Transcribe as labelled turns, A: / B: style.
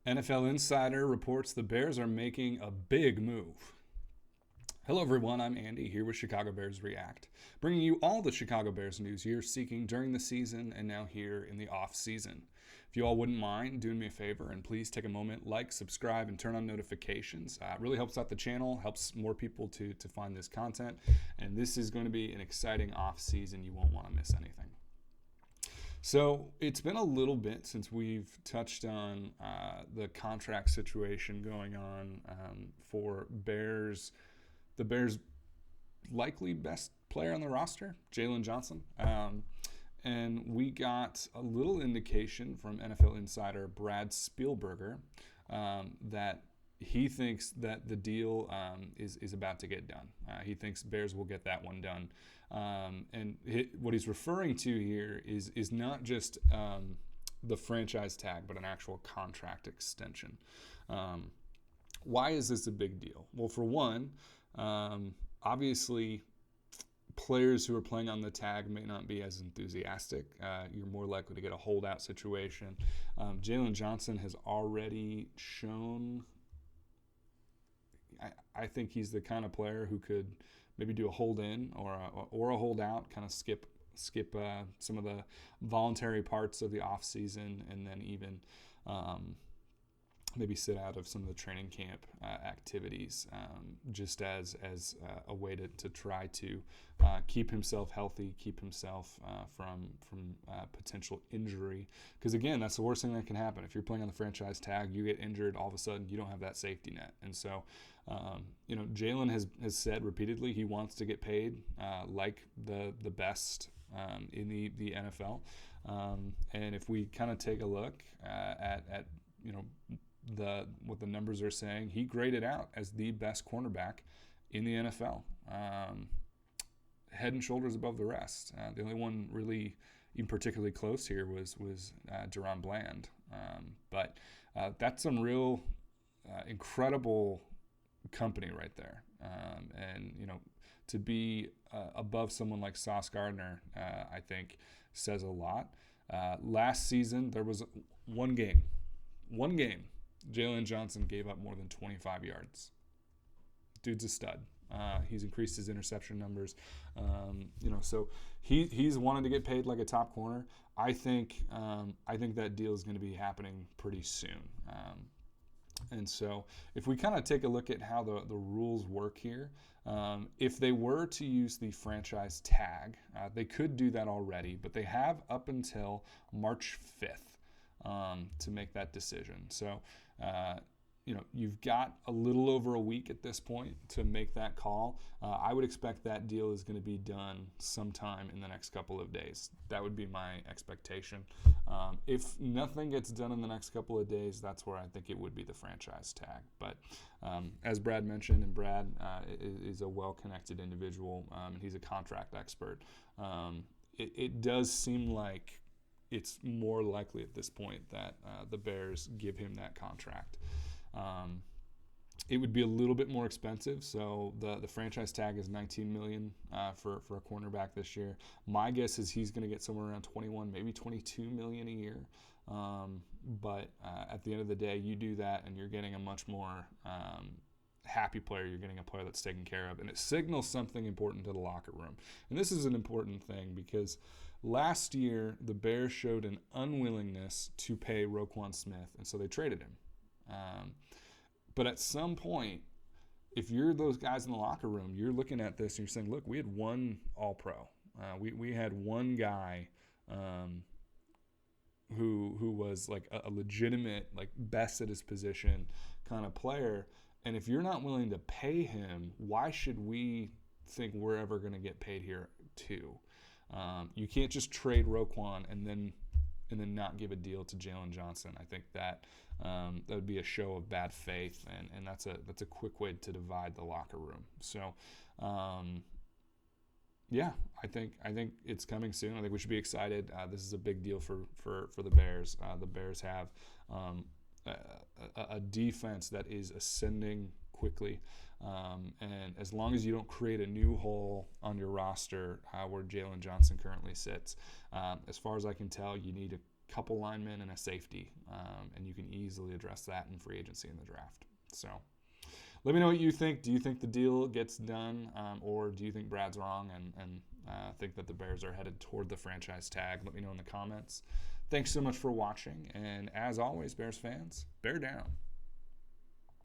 A: NFL Insider reports the Bears are making a big move. Hello, everyone. I'm Andy here with Chicago Bears React, bringing you all the Chicago Bears news you're seeking during the season and now here in the off season. If you all wouldn't mind doing me a favor and please take a moment, like, subscribe, and turn on notifications. It really helps out the channel, helps more people to find this content, and this is going to be an exciting off season. You won't want to miss anything. So it's been a little bit since we've touched on the contract situation going on for the Bears' likely best player on the roster, Jaylon Johnson. And we got a little indication from NFL insider Brad Spielberger that he thinks that the deal is about to get done. He thinks Bears will get that one done. What he's referring to here is not just the franchise tag, but an actual contract extension. Why is this a big deal? Well, for one, obviously, players who are playing on the tag may not be as enthusiastic. You're more likely to get a holdout situation. Jaylon Johnson has already shown. I think he's the kind of player who could maybe do a hold in or a hold out, kind of skip some of the voluntary parts of the off season, and then even maybe sit out of some of the training camp activities, just as a way to try to keep himself healthy, keep himself from potential injury. Because again, that's the worst thing that can happen. If you're playing on the franchise tag, you get injured, all of a sudden you don't have that safety net. And so, Jaylon has said repeatedly he wants to get paid like the best in the NFL. And if we kind of take a look at what the numbers are saying, he graded out as the best cornerback in the NFL, head and shoulders above the rest. The only one really even particularly close here was Deron Bland, but that's some real incredible company right there, and to be above someone like Sauce Gardner, I think says a lot. Last season there was one game. Jaylon Johnson gave up more than 25 yards. Dude's a stud. He's increased his interception numbers. So he's wanted to get paid like a top corner. I think that deal is going to be happening pretty soon. And so if we kind of take a look at how the rules work here, if they were to use the franchise tag, they could do that already, but they have up until March 5th to make that decision. So, you've got a little over a week at this point to make that call. I would expect that deal is going to be done sometime in the next couple of days. That would be my expectation. If nothing gets done in the next couple of days, that's where I think it would be the franchise tag. But as Brad mentioned, and Brad is a well-connected individual, and he's a contract expert, it does seem like it's more likely at this point that the Bears give him that contract. It would be a little bit more expensive. So the franchise tag is $19 million for a cornerback this year. My guess is he's going to get somewhere around 21, maybe 22 million a year. But at the end of the day, you do that, and you're getting a much more happy player. You're getting a player that's taken care of, and it signals something important to the locker room. And this is an important thing because last year the Bears showed an unwillingness to pay Roquan Smith, and so they traded him. But at some point, if you're those guys in the locker room, you're looking at this and you're saying, look, we had one All-Pro. We had one guy who was like a legitimate, like best at his position kind of player. And if you're not willing to pay him, why should we think we're ever going to get paid here too? You can't just trade Roquan and then not give a deal to Jaylon Johnson. I think that would be a show of bad faith, and that's a quick way to divide the locker room. So, I think it's coming soon. I think we should be excited. This is a big deal for the Bears. The Bears have a defense that is ascending quickly. And as long as you don't create a new hole on your roster where Jaylon Johnson currently sits, as far as I can tell, you need to couple linemen, and a safety. And you can easily address that in free agency in the draft. So let me know what you think. Do you think the deal gets done, or do you think Brad's wrong and think that the Bears are headed toward the franchise tag? Let me know in the comments. Thanks so much for watching. And as always, Bears fans, bear down.